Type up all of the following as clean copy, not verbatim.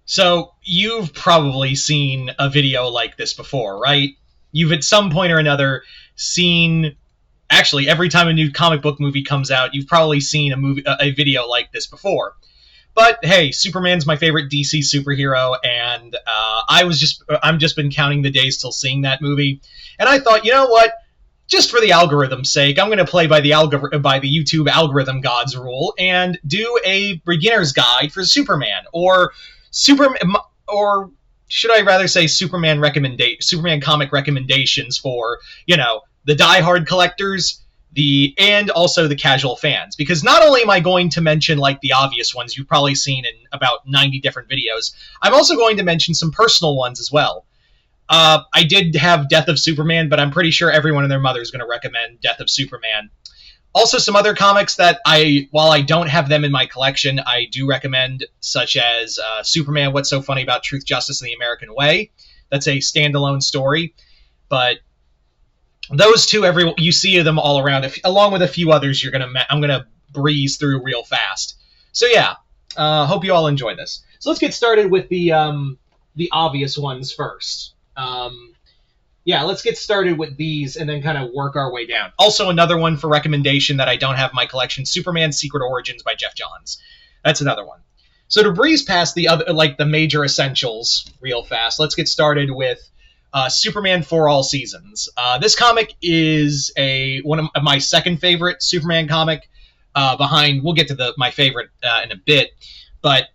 So, you've probably seen a video like this before, right? You've at some point or another seen, actually, every time a new comic book movie comes out, you've probably seen a video like this before. But hey, Superman's my favorite DC superhero, and I'm just been counting the days till seeing that movie, and I thought, you know what? Just for the algorithm's sake, I'm going to play by the YouTube algorithm gods rule and do a beginner's guide for Superman, or should I rather say Superman comic recommendations for the diehard collectors, and also the casual fans, because not only am I going to mention like the obvious ones you've probably seen in about 90 different videos, I'm also going to mention some personal ones as well. I did have Death of Superman, but I'm pretty sure everyone and their mother is going to recommend Death of Superman. Also, some other comics that while I don't have them in my collection, I do recommend, such as Superman, What's So Funny About Truth, Justice, and the American Way. That's a standalone story, but those two, you see them all around, along with a few others. I'm gonna breeze through real fast. So yeah, hope you all enjoy this. So let's get started with the obvious ones first. Yeah, let's get started with these and then kind of work our way down. Also, another one for recommendation that I don't have in my collection: Superman: Secret Origins by Geoff Johns. That's another one. So to breeze past the other, like the major essentials real fast, let's get started with Superman for All Seasons. This comic is one of my second favorite Superman comic. We'll get to my favorite in a bit, but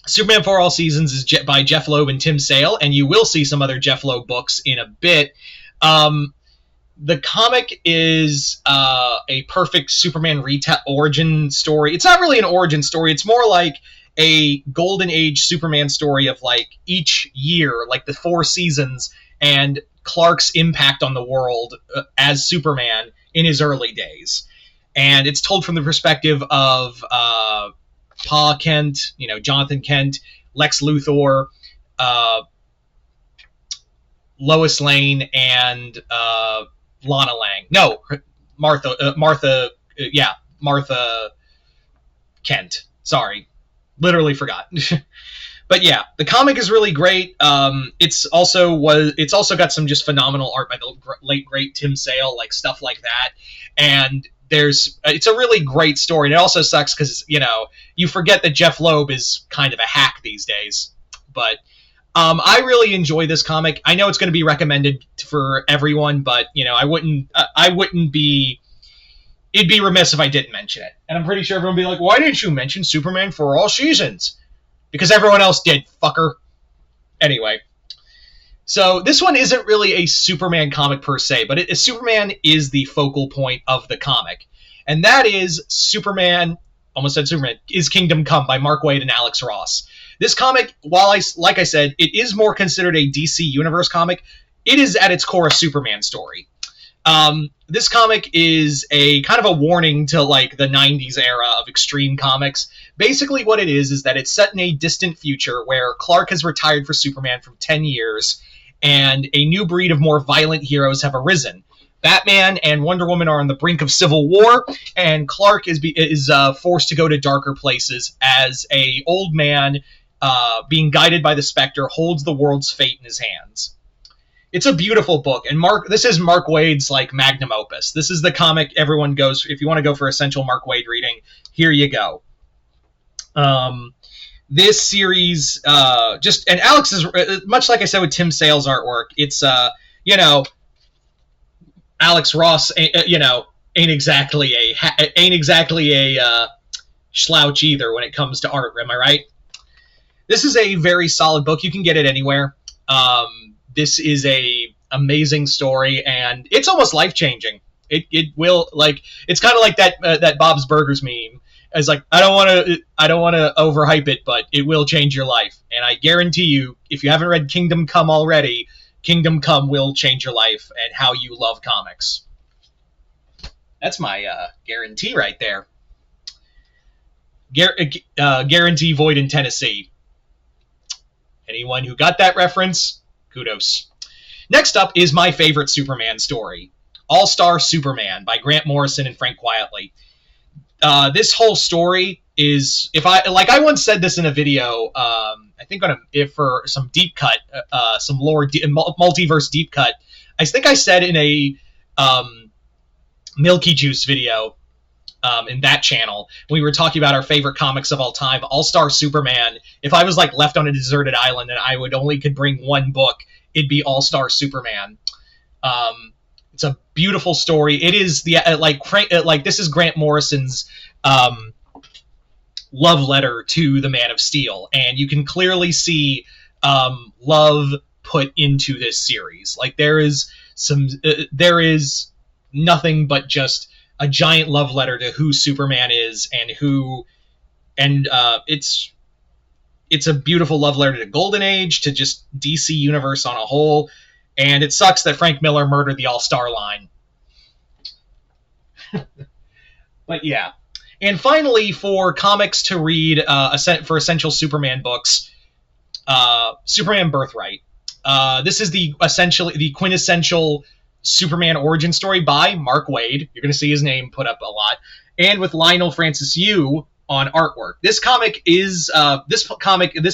Superman for All Seasons is by Jeph Loeb and Tim Sale, and you will see some other Jeph Loeb books in a bit. The comic is a perfect Superman origin story. It's not really an origin story. It's more like a golden age Superman story of like each year, like the 4 seasons, and Clark's impact on the world as Superman in his early days. And it's told from the perspective of Pa Kent, Jonathan Kent, Lex Luthor, Lois Lane, and Lana Lang. No, Martha Kent. Sorry. Literally forgot. But yeah, the comic is really great. It's also got some just phenomenal art by the late great Tim Sale, like stuff like that. And it's a really great story. And it also sucks because you forget that Jeph Loeb is kind of a hack these days. But I really enjoy this comic. I know it's going to be recommended for everyone, but it'd be remiss if I didn't mention it. And I'm pretty sure everyone would be like, why didn't you mention Superman for All Seasons? Because everyone else did, fucker. Anyway. So this one isn't really a Superman comic per se, but Superman is the focal point of the comic. And that is Superman, almost said Superman, is Kingdom Come by Mark Waid and Alex Ross. This comic, like I said, it is more considered a DC Universe comic. It is at its core a Superman story. This comic is a kind of a warning to like the 90s era of extreme comics. Basically what it is that it's set in a distant future where Clark has retired for Superman for 10 years and a new breed of more violent heroes have arisen. Batman and Wonder Woman are on the brink of civil war, and Clark is forced to go to darker places as a old man being guided by the Spectre holds the world's fate in his hands. It's a beautiful book, and this is Mark Waid's like magnum opus. This is the comic everyone goes, if you want to go for essential Mark Waid reading, here you go. This series, and Alex is, much like I said with Tim Sale's artwork, it's, Alex Ross, ain't exactly a slouch either when it comes to art, am I right? This is a very solid book. You can get it anywhere. This is a amazing story, and it's almost life-changing. It will, like, it's kind of like that Bob's Burgers meme. It's like, I don't want to overhype it, but it will change your life. And I guarantee you, if you haven't read Kingdom Come already, Kingdom Come will change your life and how you love comics. That's my guarantee right there. Guarantee void in Tennessee. Anyone who got that reference, kudos. Next up is my favorite Superman story, All-Star Superman by Grant Morrison and Frank Quitely. This whole story is, I once said this in a video, I I think if for some deep cut, some lore, multiverse deep cut. I think I said in a Milky Juice video in that channel, when we were talking about our favorite comics of all time, All-Star Superman. If I was like left on a deserted island and I could bring one book, it'd be All-Star Superman. It's a beautiful story. It is this is Grant Morrison's love letter to the Man of Steel, and you can clearly see love put into this series. Like there is nothing but just a giant love letter to who Superman is and it's a beautiful love letter to Golden Age, to just DC Universe on a whole. And it sucks that Frank Miller murdered the All-Star line. But yeah. And finally, for comics to read for Essential Superman books, Superman Birthright. This is essentially the quintessential Superman origin story by Mark Waid. You're going to see his name put up a lot. And with Lionel Francis Yu on artwork. This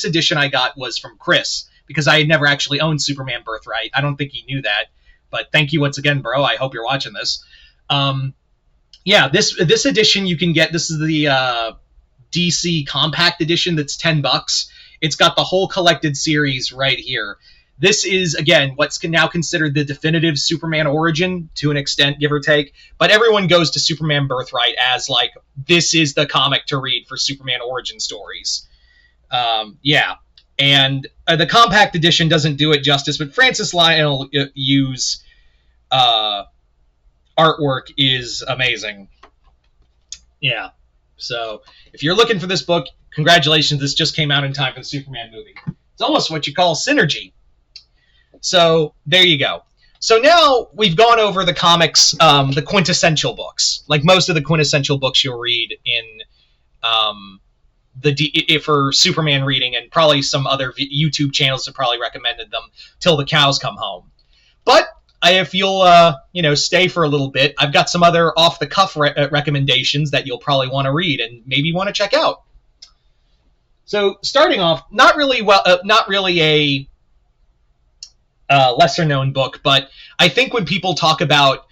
edition I got was from Chris, because I had never actually owned Superman Birthright. I don't think he knew that. But thank you once again, bro. I hope you're watching this. This edition you can get. This is the DC Compact Edition that's $10. It's got the whole collected series right here. This is, again, what's now considered the definitive Superman origin, to an extent, give or take. But everyone goes to Superman Birthright as, like, this is the comic to read for Superman origin stories. And the Compact Edition doesn't do it justice, but Francis Lionel Yu's artwork is amazing. Yeah. So, if you're looking for this book, congratulations, this just came out in time for the Superman movie. It's almost what you call synergy. So, there you go. So now we've gone over the comics, the quintessential books, like most of the quintessential books you'll read in for Superman reading, and probably some other YouTube channels have probably recommended them till the cows come home. But if you'll stay for a little bit, I've got some other off-the-cuff recommendations that you'll probably want to read and maybe want to check out. So starting off, not really a lesser-known book, but I think when people talk about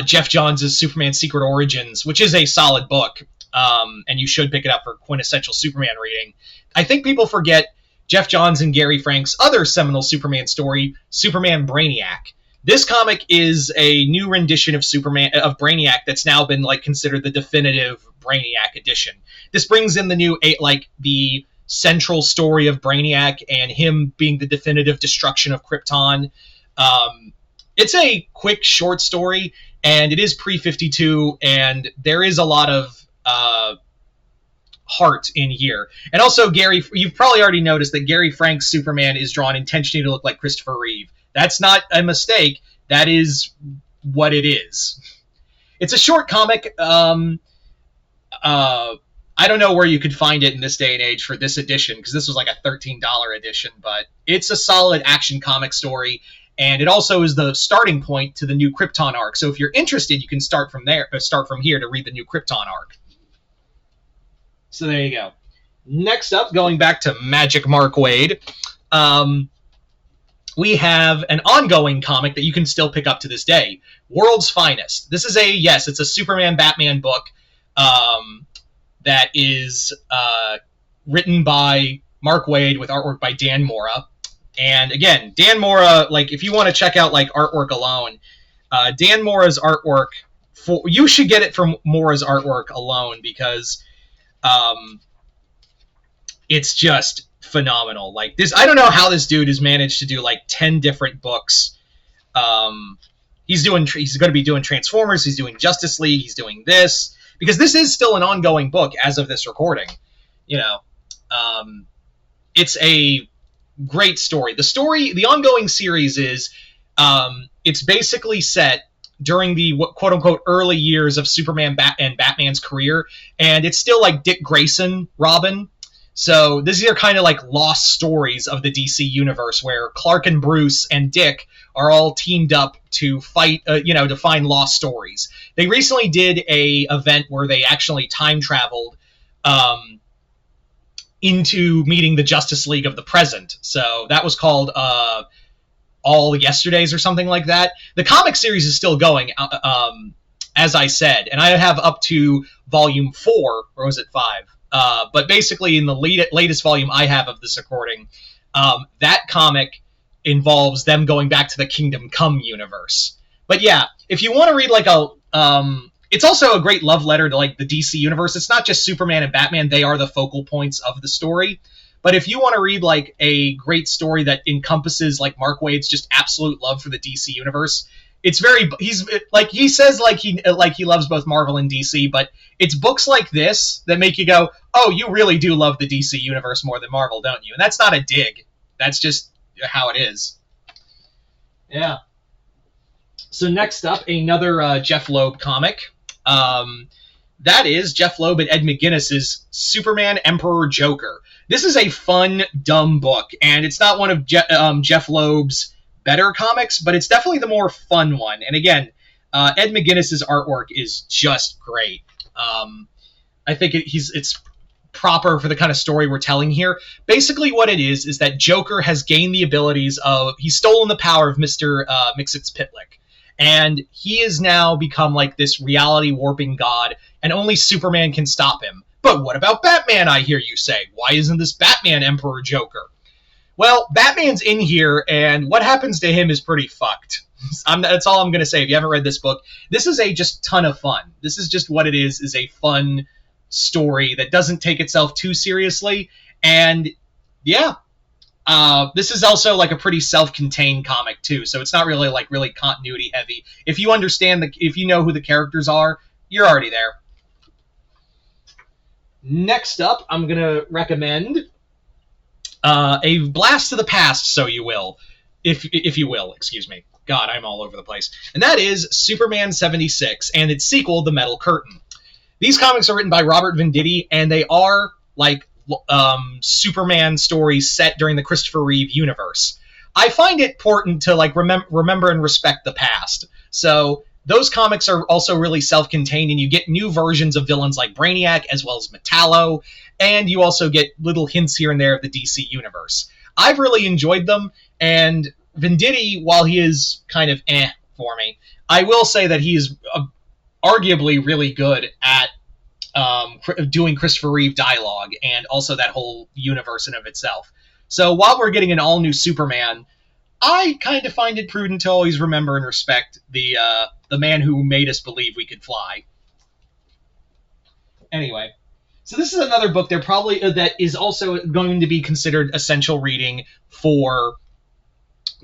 Geoff Johns' Superman Secret Origins, which is a solid book, and you should pick it up for quintessential Superman reading, I think people forget Geoff Johns and Gary Frank's other seminal Superman story, Superman Brainiac. This comic is a new rendition of Brainiac that's now been considered the definitive Brainiac edition. This brings in the central story of Brainiac and him being the definitive destruction of Krypton. It's a quick, short story, and it is pre-52, and there is a lot of heart in here. And also, you've probably already noticed that Gary Frank's Superman is drawn intentionally to look like Christopher Reeve. That's not a mistake. That is what it is. It's a short comic. I don't know where you could find it in this day and age for this edition, because this was like a $13 edition, but it's a solid action comic story, and it also is the starting point to the new Krypton arc. So if you're interested, you can start from here to read the new Krypton arc. So there you go. Next up, going back to Magic Mark Waid, we have an ongoing comic that you can still pick up to this day, World's Finest. This is it's a Superman-Batman book that is written by Mark Waid with artwork by Dan Mora. And again, Dan Mora, if you want to check out artwork alone, Dan Mora's artwork, you should get it from Mora's artwork alone, because it's just phenomenal. I don't know how this dude has managed to do 10 different books. He's going to be doing Transformers, he's doing Justice League, he's doing this, because this is still an ongoing book as of this recording. It's a great story. The ongoing series is, it's basically set during the quote-unquote early years of Superman and Batman's career, and it's still Dick Grayson Robin. So these are kind of lost stories of the DC universe, where Clark and Bruce and Dick are all teamed up to fight, to find lost stories. They recently did a event where they actually time traveled into meeting the Justice League of the present. So that was called All Yesterdays or something like that. The comic series is still going, as I said, and I have up to volume 4, or was it 5? But basically, in the latest volume I have of this recording, that comic involves them going back to the Kingdom Come universe. But yeah, if you want to read like it's also a great love letter to like the DC universe. It's not just Superman and Batman; they are the focal points of the story. But if you want to read like a great story that encompasses like Mark Waid's just absolute love for the DC universe, it's he says he loves both Marvel and DC, but it's books like this that make you go, oh, you really do love the DC universe more than Marvel, don't you? And that's not a dig. That's just how it is. Yeah. So next up, another Jeff Loeb comic. That is Jeff Loeb and Ed McGuinness's Superman Emperor Joker. This is a fun, dumb book, and it's not one of Jeff Loeb's better comics, but it's definitely the more fun one. And again, Ed McGuinness's artwork is just great. I think it's proper for the kind of story we're telling here. Basically what it is that Joker has gained the abilities of, he's stolen the power of Mr. Mxyzptlk, and he has now become like this reality warping god, and only Superman can stop him. But what about Batman, I hear you say? Why isn't this Batman Emperor Joker? Well, Batman's in here, and what happens to him is pretty fucked. That's all I'm going to say. If you haven't read this book, this is a just ton of fun. This is just what it is a fun story that doesn't take itself too seriously. And yeah, this is also like a pretty self-contained comic too, so it's not really like really continuity heavy. If you understand if you know who the characters are, you're already there. Next up, I'm going to recommend a blast to the past, so you will. If you will, excuse me. God, I'm all over the place. And that is Superman 76 and its sequel, The Metal Curtain. These comics are written by Robert Venditti, and they are like Superman stories set during the Christopher Reeve universe. I find it important to like remember and respect the past. So those comics are also really self-contained, and you get new versions of villains like Brainiac as well as Metallo, and you also get little hints here and there of the DC universe. I've really enjoyed them, and Venditti, while he is kind of for me, I will say that he is arguably really good at doing Christopher Reeve dialogue and also that whole universe in of itself. So while we're getting an all-new Superman, I kind of find it prudent to always remember and respect the man who made us believe we could fly. Anyway, so this is another book that is also going to be considered essential reading for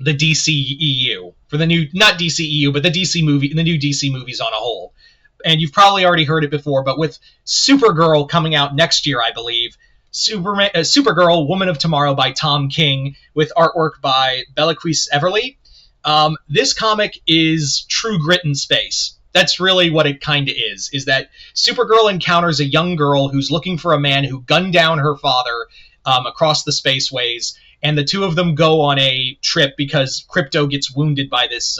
the DCEU, for the new, not DCEU, but the new DC movies on a whole. And you've probably already heard it before, but with Supergirl coming out next year, I believe, Supergirl, Woman of Tomorrow by Tom King, with artwork by Bellaquise Everly. This comic is true grit in space. That's really what it kind of is that Supergirl encounters a young girl who's looking for a man who gunned down her father across the spaceways, and the two of them go on a trip because Krypto gets wounded by this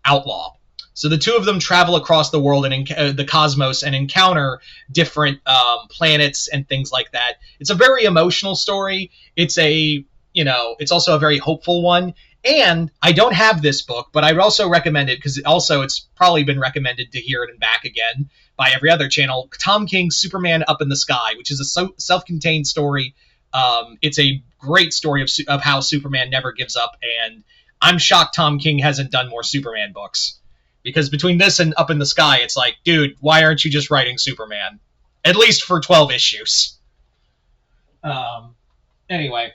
outlaw. So the two of them travel across the world and the cosmos and encounter different planets and things like that. It's a very emotional story. It's it's also a very hopeful one. And I don't have this book, but I would also recommend it because it's probably been recommended to hear it and back again by every other channel. Tom King's Superman Up in the Sky, which is a self-contained story. It's a great story of how Superman never gives up, and I'm shocked Tom King hasn't done more Superman books. Because between this and Up in the Sky, it's like, dude, why aren't you just writing Superman? At least for 12 issues. Anyway.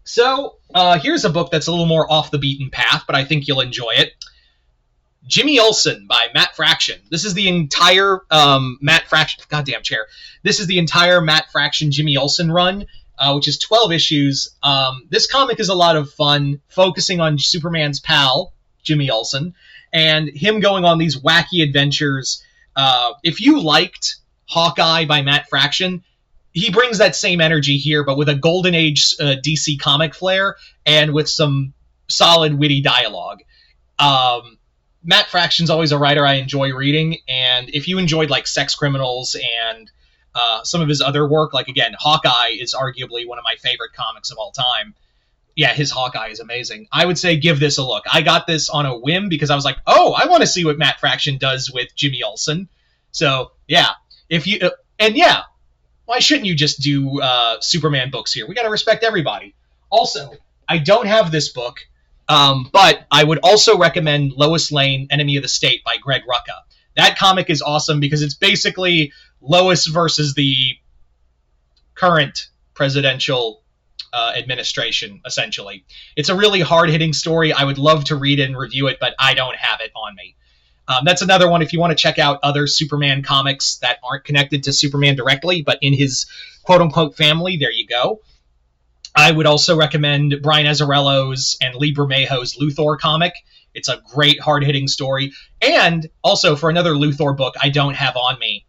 So, here's a book that's a little more off the beaten path, but I think you'll enjoy it. Jimmy Olsen by Matt Fraction. This is the entire Matt Fraction... Goddamn chair. This is the entire Matt Fraction Jimmy Olsen run, which is 12 issues. This comic is a lot of fun, focusing on Superman's pal, Jimmy Olsen, and him going on these wacky adventures. If you liked Hawkeye by Matt Fraction, he brings that same energy here, but with a Golden Age DC comic flair and with some solid, witty dialogue. Matt Fraction's always a writer I enjoy reading, and if you enjoyed like Sex Criminals and some of his other work, like, again, Hawkeye is arguably one of my favorite comics of all time. Yeah, his Hawkeye is amazing. I would say give this a look. I got this on a whim because I was like, oh, I want to see what Matt Fraction does with Jimmy Olsen. So, yeah. Why shouldn't you just do Superman books here? We got to respect everybody. Also, I don't have this book, but I would also recommend Lois Lane, Enemy of the State by Greg Rucka. That comic is awesome because it's basically Lois versus the current presidential administration, essentially. It's a really hard-hitting story. I would love to read it and review it, but I don't have it on me. That's another one if you want to check out other Superman comics that aren't connected to Superman directly, but in his quote-unquote family, there you go. I would also recommend Brian Azzarello's and Lee Bermejo's Luthor comic. It's a great hard-hitting story. And also, for another Luthor book I don't have on me,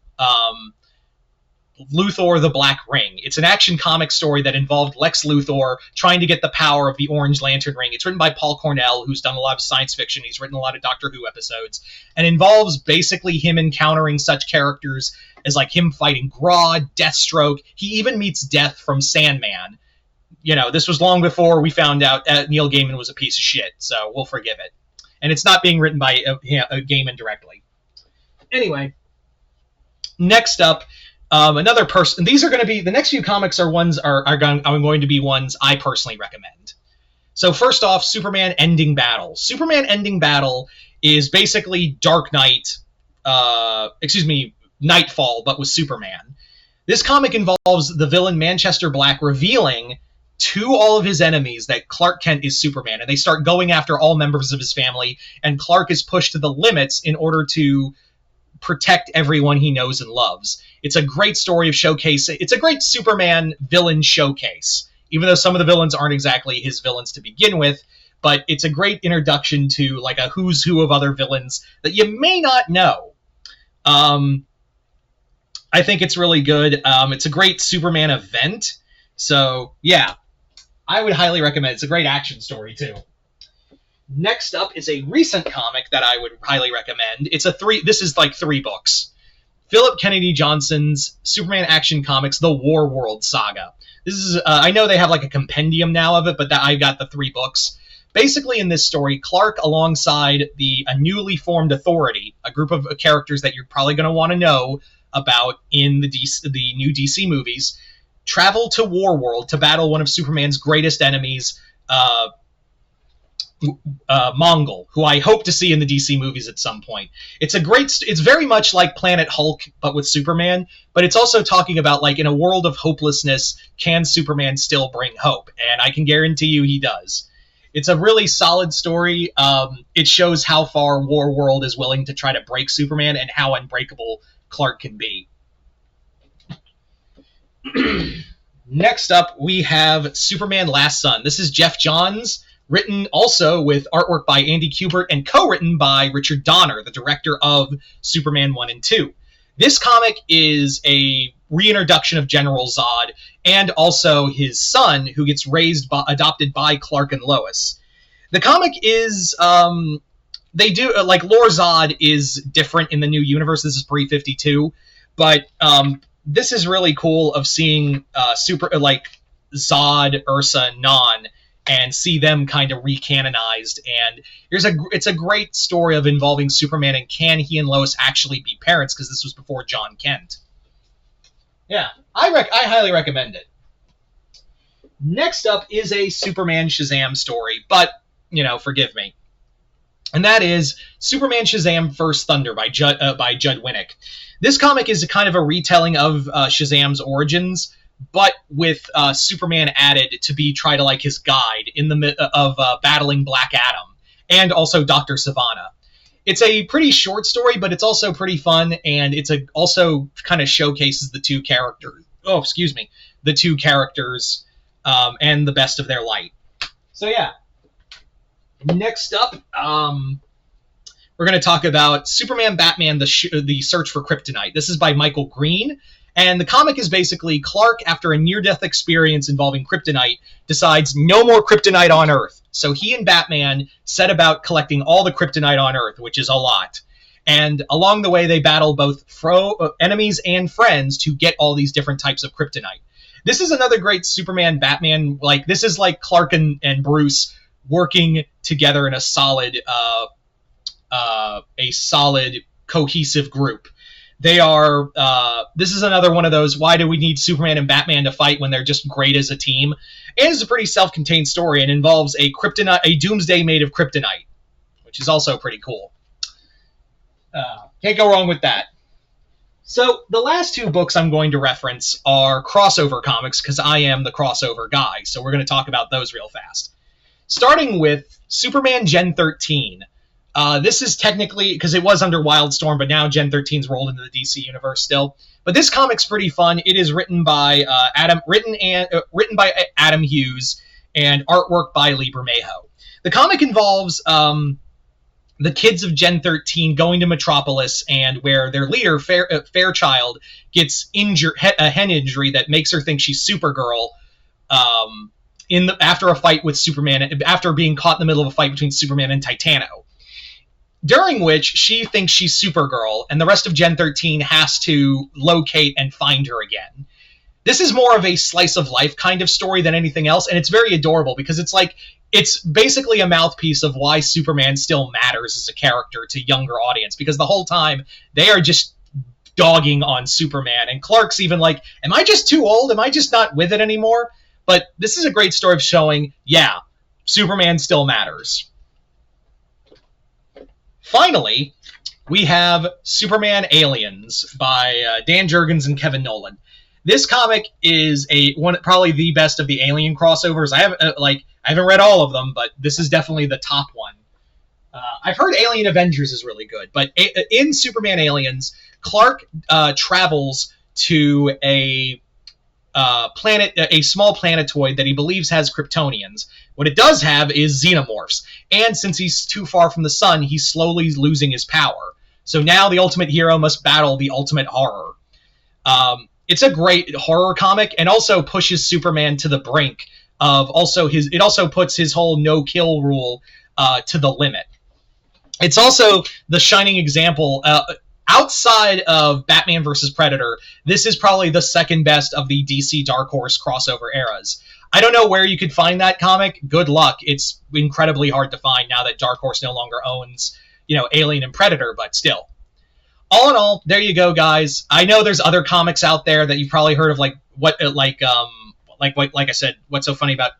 Luthor the Black Ring. It's an action comic story that involved Lex Luthor trying to get the power of the Orange Lantern Ring. It's written by Paul Cornell, who's done a lot of science fiction. He's written a lot of Doctor Who episodes, and involves basically him encountering such characters as like him fighting Grodd, Deathstroke. He even meets Death from Sandman. You know, this was long before we found out Neil Gaiman was a piece of shit, so we'll forgive it. And it's not being written by Gaiman directly. Anyway, next up, another person. These are going to be the next few comics are going to be ones I personally recommend. So first off, Superman Ending Battle. Superman Ending Battle is basically Dark Knight, Nightfall, but with Superman. This comic involves the villain Manchester Black revealing to all of his enemies that Clark Kent is Superman, and they start going after all members of his family, and Clark is pushed to the limits in order to protect everyone he knows and loves. It's a great story of showcase. It's a great Superman villain showcase, even though some of the villains aren't exactly his villains to begin with, but it's a great introduction to like a who's who of other villains that you may not know. I think it's really good. It's a great Superman event. So, yeah, I would highly recommend it. It's a great action story, too. Next up is a recent comic that I would highly recommend. This is like 3 books. Philip Kennedy Johnson's Superman Action Comics, The War World Saga. This is, I know they have like a compendium now of it, but I got the 3 books. Basically, in this story, Clark, alongside a newly formed Authority, a group of characters that you're probably going to want to know about in the new DC movies, travel to Warworld to battle one of Superman's greatest enemies, Mongol, who I hope to see in the DC movies at some point. It's very much like Planet Hulk, but with Superman, but it's also talking about, like, in a world of hopelessness, can Superman still bring hope? And I can guarantee you he does. It's a really solid story. It shows how far Warworld is willing to try to break Superman and how unbreakable Clark can be. Next up, we have Superman Last Son. This is Jeff Johns, written also with artwork by Andy Kubert and co-written by Richard Donner, the director of Superman 1 and 2. This comic is a reintroduction of General Zod and also his son, who gets adopted by Clark and Lois. The comic is, Lor Zod is different in the new universe. This is pre-52, but this is really cool of seeing Zod, Ursa, Non, and see them kind of recanonized. And it's a great story of involving Superman and can he and Lois actually be parents, because this was before John Kent. Yeah, I highly recommend it. Next up is a Superman Shazam story, but, forgive me. And that is Superman Shazam First Thunder by Judd Winick. This comic is a kind of a retelling of Shazam's origins, but with Superman added to be his guide in the battling Black Adam, and also Dr. Sivana. It's a pretty short story, but it's also pretty fun, and also kind of showcases the two characters. The two characters and the best of their light. So yeah. Next up, we're going to talk about Superman Batman: The Search for Kryptonite. This is by Michael Green, and the comic is basically Clark, after a near-death experience involving kryptonite, decides no more kryptonite on Earth. So he and Batman set about collecting all the kryptonite on Earth, which is a lot. And along the way, they battle both enemies and friends to get all these different types of kryptonite. This is another great Superman Batman. Like, this is like Clark and Bruce working together in a solid cohesive group. They are. This is another one of those. Why do we need Superman and Batman to fight when they're just great as a team? And it's a pretty self-contained story and involves a Doomsday made of kryptonite, which is also pretty cool. Can't go wrong with that. So the last two books I'm going to reference are crossover comics because I am the crossover guy. So we're going to talk about those real fast. Starting with Superman Gen 13. This is technically, because it was under Wildstorm, but now Gen 13's rolled into the DC universe still. But this comic's pretty fun. It is written by Adam Hughes and artwork by Lee Bermejo. The comic involves the kids of Gen 13 going to Metropolis, and where their leader, Fairchild, gets a head injury that makes her think she's Supergirl after a fight with Superman, after being caught in the middle of a fight between Superman and Titano. During which she thinks she's Supergirl, and the rest of Gen 13 has to locate and find her again. This is more of a slice of life kind of story than anything else, and it's very adorable because it's basically a mouthpiece of why Superman still matters as a character to younger audience, because the whole time they are just dogging on Superman, and Clark's even like, am I just too old? Am I just not with it anymore? But this is a great story of showing, yeah, Superman still matters. Finally, we have Superman Aliens by Dan Jurgens and Kevin Nolan. This comic is probably the best of the Alien crossovers. I haven't read all of them, but this is definitely the top one. I've heard Alien Avengers is really good, but in Superman Aliens, Clark travels to a small planetoid that he believes has Kryptonians. What it does have is xenomorphs, and since he's too far from the sun, he's slowly losing his power. So now the ultimate hero must battle the ultimate horror. It's a great horror comic, and also pushes Superman to the brink of it also puts his whole no-kill rule to the limit. It's also the shining example. Outside of Batman vs. Predator, this is probably the second best of the DC Dark Horse crossover eras. I don't know where you could find that comic. Good luck. It's incredibly hard to find now that Dark Horse no longer owns, Alien and Predator, but still. All in all, there you go, guys. I know there's other comics out there that you've probably heard of, like I said, What's So Funny About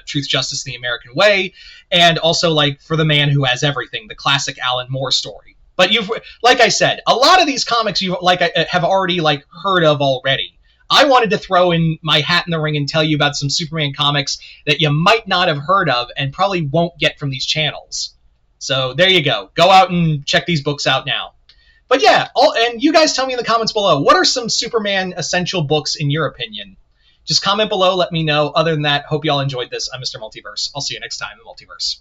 Truth, Justice, and the American Way, and also like For the Man Who Has Everything, the classic Alan Moore story. But like I said, a lot of these comics you have already heard of already. I wanted to throw in my hat in the ring and tell you about some Superman comics that you might not have heard of and probably won't get from these channels. So there you go. Go out and check these books out now. But yeah, and you guys tell me in the comments below, what are some Superman essential books in your opinion? Just comment below, let me know. Other than that, hope you all enjoyed this. I'm Mr. Multiverse. I'll see you next time in the Multiverse.